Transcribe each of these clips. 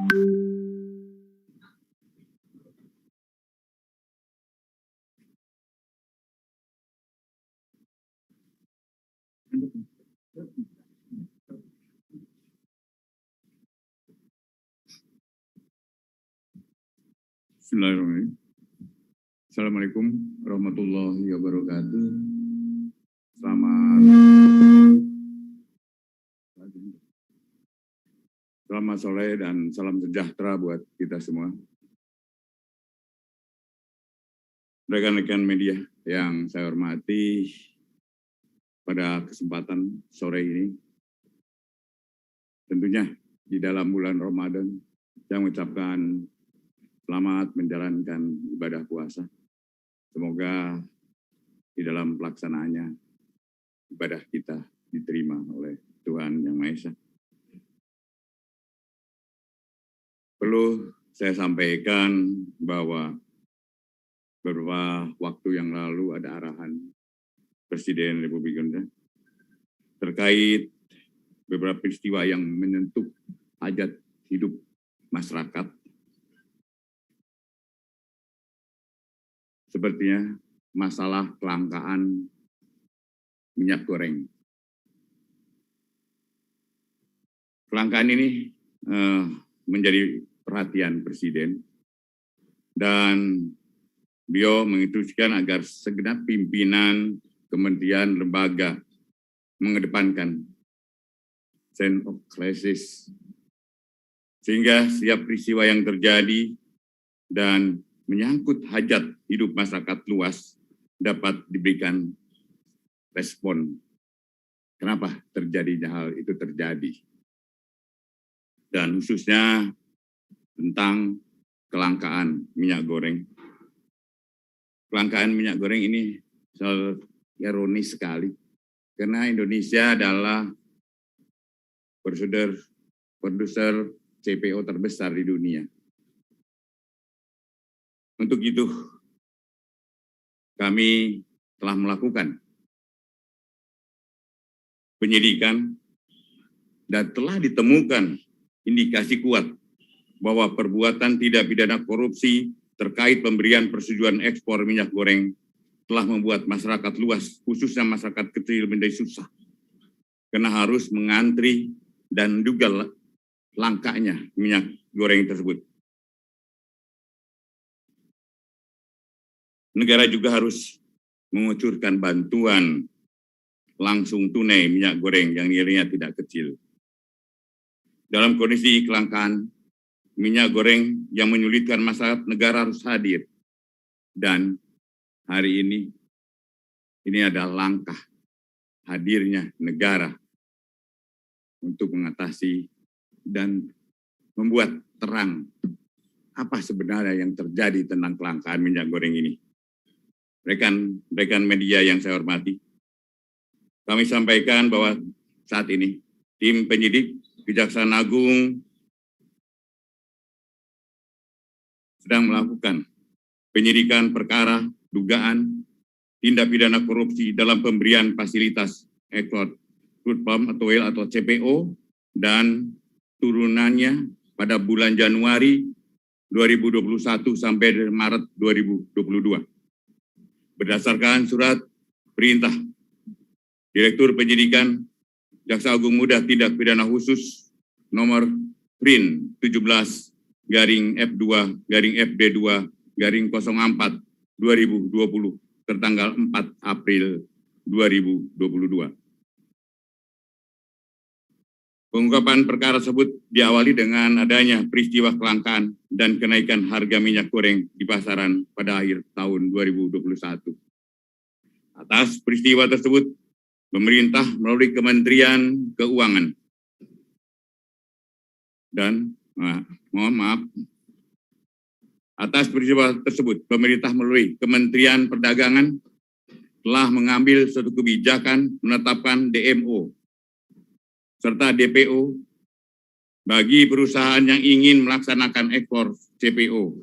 Bismillahirrahmanirrahim. Assalamualaikum warahmatullahi wabarakatuh. Selamat sore dan salam sejahtera buat kita semua. Rekan-rekan media yang saya hormati, pada kesempatan sore ini, tentunya di dalam bulan Ramadan, saya mengucapkan selamat menjalankan ibadah puasa. Semoga di dalam pelaksanaannya ibadah kita diterima oleh Tuhan Yang Maha Esa. Perlu saya sampaikan bahwa beberapa waktu yang lalu ada arahan Presiden Republik Indonesia terkait beberapa peristiwa yang menyentuh hajat hidup masyarakat. Sepertinya masalah kelangkaan minyak goreng. Kelangkaan ini menjadi perhatian Presiden dan beliau menginstruksikan agar segenap pimpinan kementerian lembaga mengedepankan sense of crisis sehingga setiap peristiwa yang terjadi dan menyangkut hajat hidup masyarakat luas dapat diberikan respon. Kenapa terjadinya hal itu terjadi? Dan khususnya tentang kelangkaan minyak goreng. Kelangkaan minyak goreng ini ironis sekali, karena Indonesia adalah produser CPO terbesar di dunia. Untuk itu, kami telah melakukan penyidikan dan telah ditemukan indikasi kuat bahwa perbuatan tidak pidana korupsi terkait pemberian persetujuan ekspor minyak goreng telah membuat masyarakat luas, khususnya masyarakat kecil, menjadi susah karena harus mengantri dan juga langkanya minyak goreng tersebut. Negara juga harus mengucurkan bantuan langsung tunai minyak goreng yang nilainya tidak kecil. Dalam kondisi kelangkaan minyak goreng yang menyulitkan masyarakat, negara harus hadir. Dan hari ini adalah langkah hadirnya negara untuk mengatasi dan membuat terang apa sebenarnya yang terjadi tentang kelangkaan minyak goreng ini. Rekan media yang saya hormati, kami sampaikan bahwa saat ini tim penyidik Kejaksaan Agung sedang melakukan penyidikan perkara dugaan tindak pidana korupsi dalam pemberian fasilitas ekspor crude palm atau oil atau CPO dan turunannya pada bulan Januari 2021 sampai Maret 2022. Berdasarkan surat perintah Direktur Penyidikan Jaksa Agung Muda Tindak Pidana Khusus nomor PRIN 17/FD2/04/2020 tertanggal 4 April 2022. Pengungkapan perkara tersebut diawali dengan adanya peristiwa kelangkaan dan kenaikan harga minyak goreng di pasaran pada akhir tahun 2021. Atas peristiwa tersebut, pemerintah melalui Kementerian Keuangan dan atas peristiwa tersebut, pemerintah melalui Kementerian Perdagangan telah mengambil suatu kebijakan menetapkan DMO serta DPO bagi perusahaan yang ingin melaksanakan ekspor CPO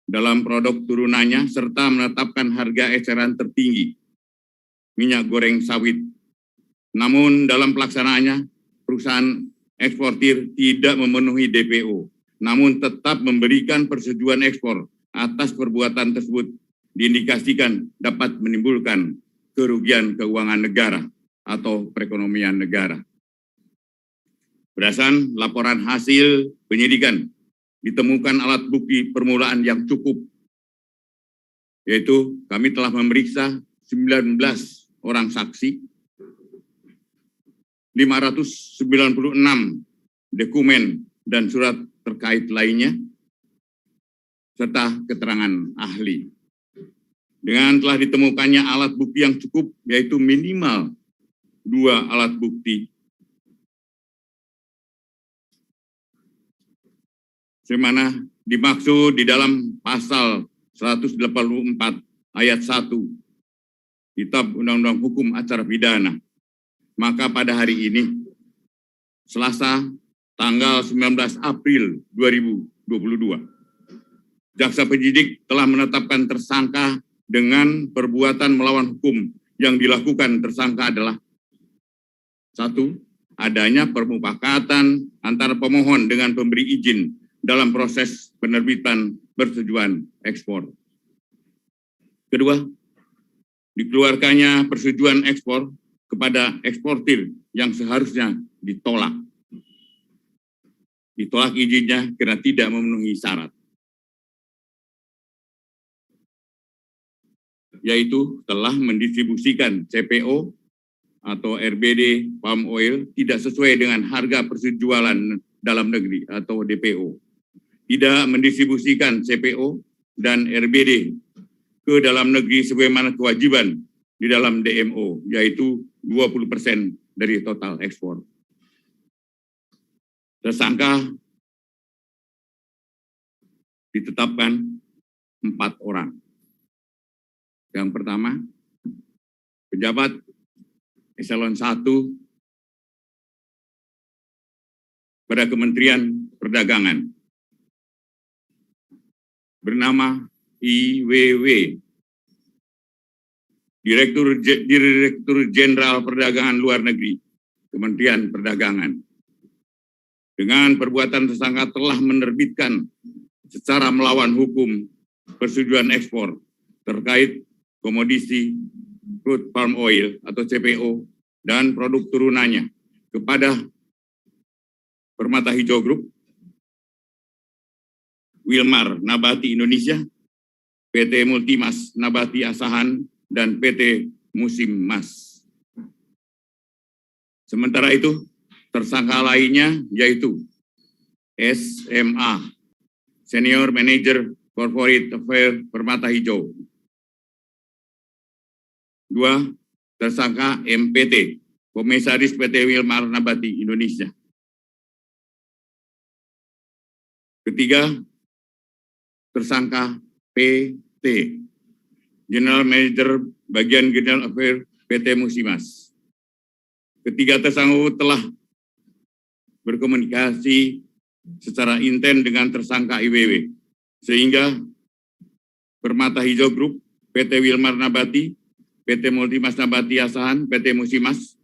dalam produk turunannya serta menetapkan harga eceran tertinggi minyak goreng sawit. Namun dalam pelaksanaannya perusahaan eksportir tidak memenuhi DPO namun tetap memberikan persetujuan ekspor atas perbuatan tersebut diindikasikan dapat menimbulkan kerugian keuangan negara atau perekonomian negara. Berdasarkan laporan hasil penyidikan, ditemukan alat bukti permulaan yang cukup, yaitu kami telah memeriksa 19 orang saksi, 596 dokumen dan surat terkait lainnya, serta keterangan ahli. Dengan telah ditemukannya alat bukti yang cukup, yaitu minimal 2 alat bukti, sebagaimana dimaksud di dalam pasal 184 ayat 1 Kitab Undang-Undang Hukum Acara Pidana. Maka pada hari ini, Selasa tanggal 19 April 2022, jaksa penyidik telah menetapkan tersangka dengan perbuatan melawan hukum. Yang dilakukan tersangka adalah: 1. Adanya permufakatan antara pemohon dengan pemberi izin dalam proses penerbitan persetujuan ekspor. Kedua, dikeluarkannya persetujuan ekspor kepada eksportir yang seharusnya ditolak. Ditolak izinnya karena tidak memenuhi syarat, yaitu telah mendistribusikan CPO atau RBD palm oil tidak sesuai dengan harga persetujuan dalam negeri atau DPO. Tidak mendistribusikan CPO dan RBD ke dalam negeri sebagaimana kewajiban di dalam DMO, yaitu 20% dari total ekspor. Tersangka ditetapkan 4 orang. Yang pertama, pejabat eselon 1 pada Kementerian Perdagangan bernama IWW, Direktur Jenderal Perdagangan Luar Negeri, Kementerian Perdagangan. Dengan perbuatan tersangka telah menerbitkan secara melawan hukum persetujuan ekspor terkait komoditi crude palm oil atau CPO dan produk turunannya kepada Permata Hijau Group, Wilmar Nabati Indonesia, PT Multimas Nabati Asahan, dan PT Musim Mas. Sementara itu, tersangka lainnya yaitu SMA, Senior Manager Corporate Affairs Permata Hijau. 2, tersangka MPT, Komisaris PT Wilmar Nabati Indonesia. 3, tersangka PT, General Manager Bagian General Affairs PT Musimas. 3 tersangka telah berkomunikasi secara intens dengan tersangka IWW, sehingga Permata Hijau Group, PT Wilmar Nabati, PT Multimas Nabati Asahan, PT Musimas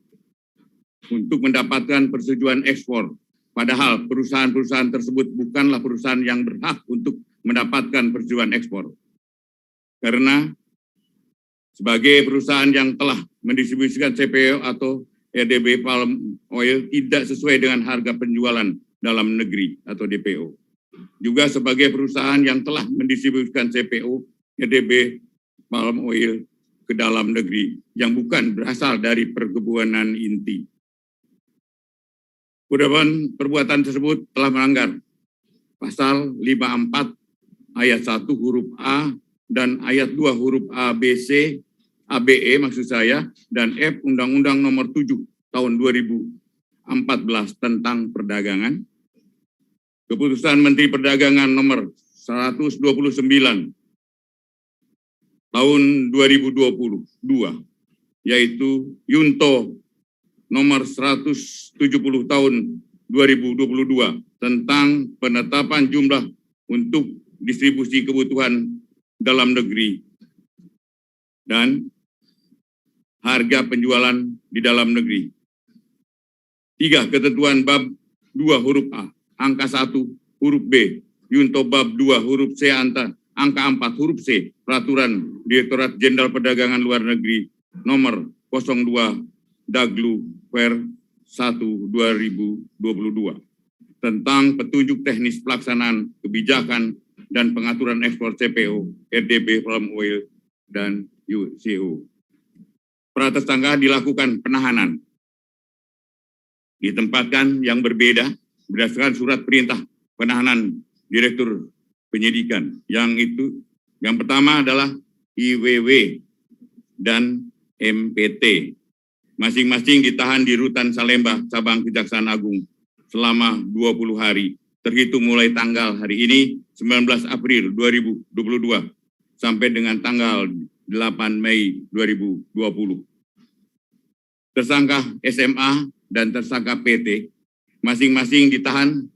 untuk mendapatkan persetujuan ekspor. Padahal perusahaan-perusahaan tersebut bukanlah perusahaan yang berhak untuk mendapatkan persetujuan ekspor. Karena sebagai perusahaan yang telah mendistribusikan CPO atau RDB palm oil tidak sesuai dengan harga penjualan dalam negeri atau DPO. Juga sebagai perusahaan yang telah mendistribusikan CPO, RDB palm oil ke dalam negeri yang bukan berasal dari perkebunan inti. Perbuatan tersebut telah melanggar pasal 54 ayat 1 huruf A dan ayat 2 huruf ABC, ABE maksud saya, dan F Undang-Undang Nomor 7 tahun 2014 tentang perdagangan, Keputusan Menteri Perdagangan Nomor 129 tahun 2022, yaitu Yunto Nomor 170 tahun 2022 tentang penetapan jumlah untuk distribusi kebutuhan dalam negeri dan harga penjualan di dalam negeri. 3. Ketentuan bab 2 huruf A, angka 1 huruf B, Yunto Bab 2 huruf C angka 4 huruf C, Peraturan Direktorat Jenderal Perdagangan Luar Negeri nomor 02 Daglu Per 1 2022 tentang petunjuk teknis pelaksanaan kebijakan dan pengaturan ekspor CPO, RDB, palm oil, dan UCO. Para tersangka dilakukan penahanan, ditempatkan yang berbeda berdasarkan surat perintah penahanan Direktur Penyidikan. Yang pertama adalah IWW dan MPT. Masing-masing ditahan di Rutan Salemba, Cabang Kejaksaan Agung selama 20 hari, terhitung mulai tanggal hari ini, 19 April 2022, sampai dengan tanggal 8 Mei 2020. Tersangka SMA dan tersangka PT, masing-masing ditahan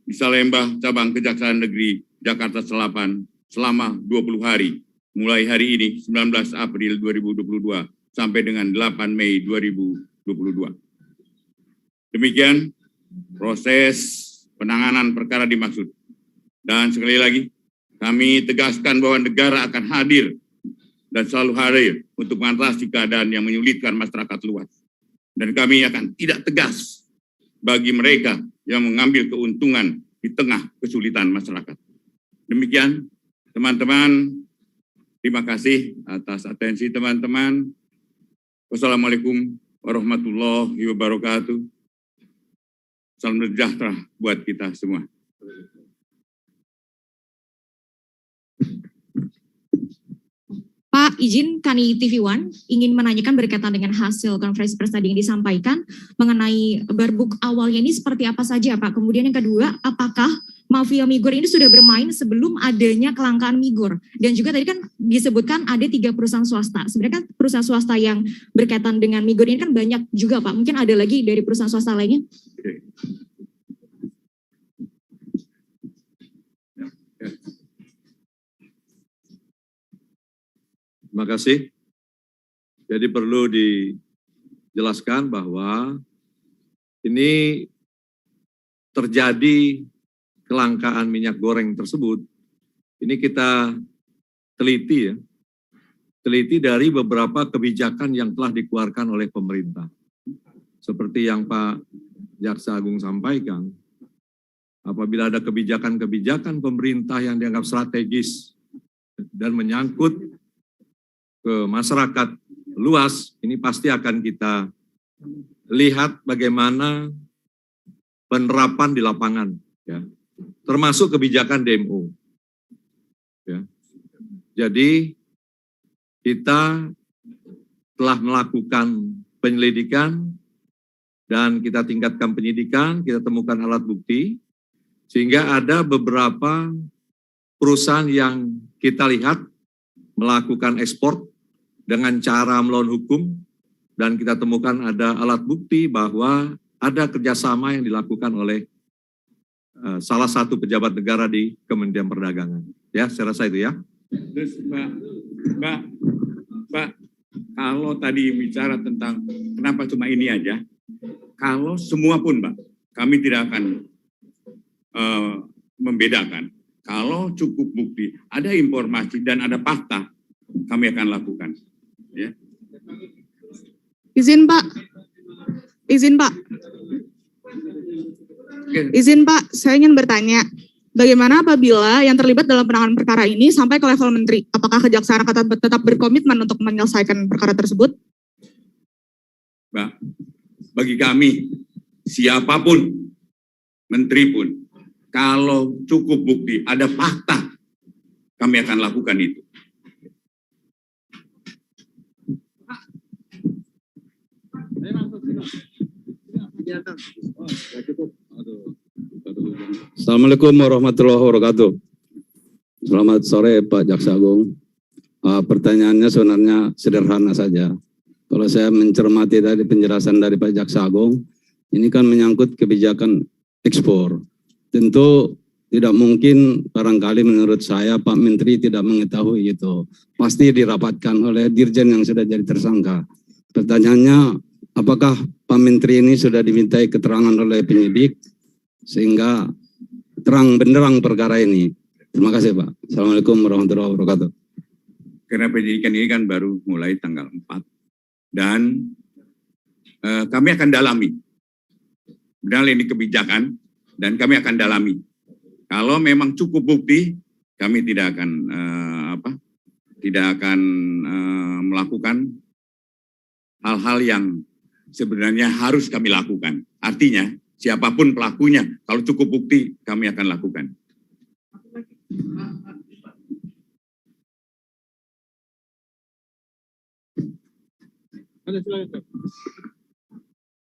di Salemba, Cabang Kejaksaan Negeri Jakarta Selatan selama 20 hari, mulai hari ini, 19 April 2022, sampai dengan 8 Mei 2022. Demikian proses penanganan perkara dimaksud. Dan sekali lagi, kami tegaskan bahwa negara akan hadir dan selalu hadir untuk mengatasi keadaan yang menyulitkan masyarakat luas. Dan kami akan tidak tegas bagi mereka yang mengambil keuntungan di tengah kesulitan masyarakat. Demikian, teman-teman. Terima kasih atas atensi teman-teman. Wassalamualaikum warahmatullahi wabarakatuh. Salam sejahtera buat kita semua. Pak, izin kami TV One ingin menanyakan berkaitan dengan hasil konferensi pers tadi yang disampaikan mengenai barbuk awalnya ini seperti apa saja, Pak? Kemudian yang kedua, apakah mafia migor ini sudah bermain sebelum adanya kelangkaan migor? Dan juga tadi kan disebutkan ada 3 perusahaan swasta. Sebenarnya kan perusahaan swasta yang berkaitan dengan migor ini kan banyak juga, Pak. Mungkin ada lagi dari perusahaan swasta lainnya? Terima kasih. Jadi perlu dijelaskan bahwa ini terjadi kelangkaan minyak goreng tersebut. Ini kita teliti ya. Teliti dari beberapa kebijakan yang telah dikeluarkan oleh pemerintah. Seperti yang Pak Jaksa Agung sampaikan, apabila ada kebijakan-kebijakan pemerintah yang dianggap strategis dan menyangkut ke masyarakat luas, ini pasti akan kita lihat bagaimana penerapan di lapangan, ya, termasuk kebijakan DMO. Ya. Jadi kita telah melakukan penyelidikan dan kita tingkatkan penyidikan, kita temukan alat bukti, sehingga ada beberapa perusahaan yang kita lihat melakukan ekspor dengan cara melawan hukum, dan kita temukan ada alat bukti bahwa ada kerjasama yang dilakukan oleh salah satu pejabat negara di Kementerian Perdagangan. Ya, saya rasa itu ya. Terus Mbak, kalau tadi bicara tentang kenapa cuma ini aja, kalau semua pun Mbak, kami tidak akan membedakan. Kalau cukup bukti, ada informasi dan ada fakta, kami akan lakukan. Ya. Izin Pak. Izin Pak, saya ingin bertanya, bagaimana apabila yang terlibat dalam penanganan perkara ini sampai ke level menteri? Apakah kejaksaan akan tetap berkomitmen untuk menyelesaikan perkara tersebut? Mbak, bagi kami, siapapun, menteri pun, kalau cukup bukti, ada fakta, kami akan lakukan itu. Assalamualaikum warahmatullahi wabarakatuh. Selamat sore Pak Jaksa Agung. Pertanyaannya sebenarnya sederhana saja. Kalau saya mencermati tadi penjelasan dari Pak Jaksa Agung, ini kan menyangkut kebijakan ekspor. Tentu tidak mungkin, barangkali menurut saya Pak Menteri tidak mengetahui itu. Pasti dirapatkan oleh Dirjen yang sudah jadi tersangka. Pertanyaannya, apakah Pak Menteri ini sudah dimintai keterangan oleh penyidik sehingga terang benderang perkara ini. Terima kasih Pak. Assalamualaikum warahmatullahi wabarakatuh. Karena penyidikan ini kan baru mulai tanggal 4 dan kami akan dalami. Benar ini kebijakan dan kami akan dalami. Kalau memang cukup bukti, kami tidak akan melakukan hal-hal yang sebenarnya harus kami lakukan. Artinya siapapun pelakunya, kalau cukup bukti kami akan lakukan.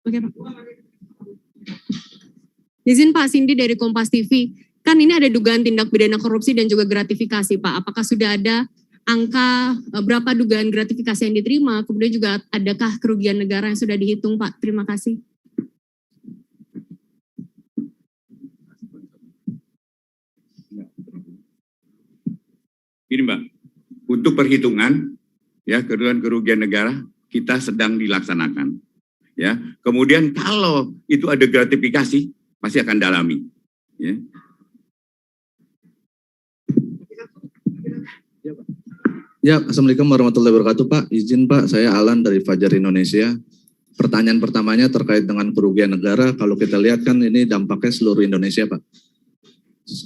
Oke, Pak. Izin Pak, Cindy dari Kompas TV. Kan ini ada dugaan tindak pidana korupsi dan juga gratifikasi, Pak. Apakah sudah ada angka berapa dugaan gratifikasi yang diterima? Kemudian juga adakah kerugian negara yang sudah dihitung, Pak? Terima kasih. Ini Mbak, untuk perhitungan ya kerugian negara kita sedang dilaksanakan. Ya, kemudian kalau itu ada gratifikasi pasti akan dalami. Ya. Ya, Assalamualaikum warahmatullahi wabarakatuh Pak. Izin Pak, saya Alan dari Fajar Indonesia. Pertanyaan pertamanya terkait dengan kerugian negara. Kalau kita lihat kan ini dampaknya seluruh Indonesia Pak.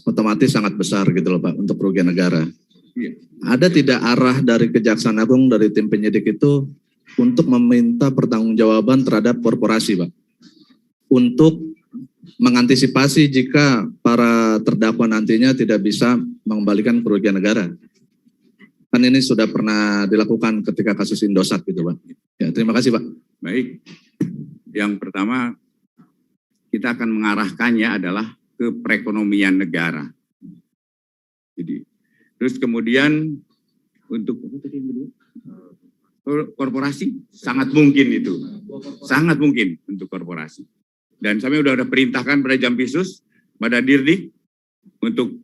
Otomatis sangat besar gitu loh Pak untuk kerugian negara. Iya. Ada tidak arah dari Kejaksaan Agung dari tim penyidik itu untuk meminta pertanggungjawaban terhadap korporasi Pak? Untuk mengantisipasi jika para terdakwa nantinya tidak bisa mengembalikan kerugian negara. Kan ini sudah pernah dilakukan ketika kasus Indosat gitu Pak. Ya, terima kasih Pak. Baik, yang pertama kita akan mengarahkannya adalah ke perekonomian negara. Jadi, terus kemudian untuk korporasi sangat mungkin itu, sangat mungkin untuk korporasi. Dan kami sudah perintahkan pada Jampisus, pada Dirdik untuk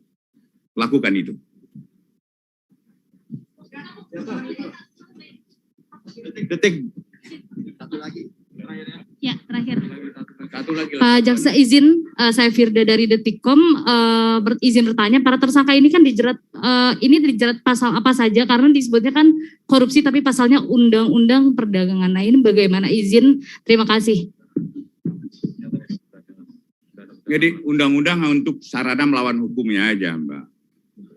lakukan itu. Detik. Ya, terakhir. Satu lagi. Pak Jaksa izin, saya Firda dari Detikcom, izin bertanya, para tersangka ini kan dijerat pasal apa saja, karena disebutnya kan korupsi tapi pasalnya undang-undang perdagangan. Nah ini bagaimana izin, terima kasih. Jadi undang-undang untuk sarana melawan hukumnya aja Mbak.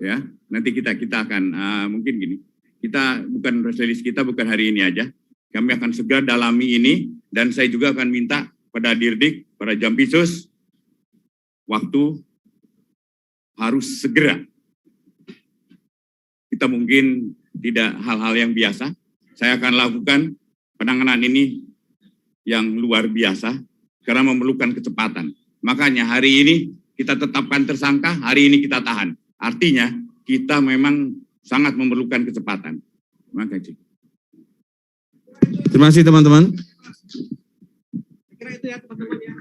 Ya, nanti kita akan mungkin gini, kita bukan press release kita bukan hari ini aja. Kami akan segera dalami ini dan saya juga akan minta pada Dirdik, pada Jampisus, waktu harus segera. Kita mungkin tidak hal-hal yang biasa. Saya akan lakukan penanganan ini yang luar biasa karena memerlukan kecepatan. Makanya hari ini kita tetapkan tersangka, hari ini kita tahan. Artinya kita memang sangat memerlukan kecepatan. Terima kasih. Terima kasih teman-teman. Kira itu ya teman-teman ya.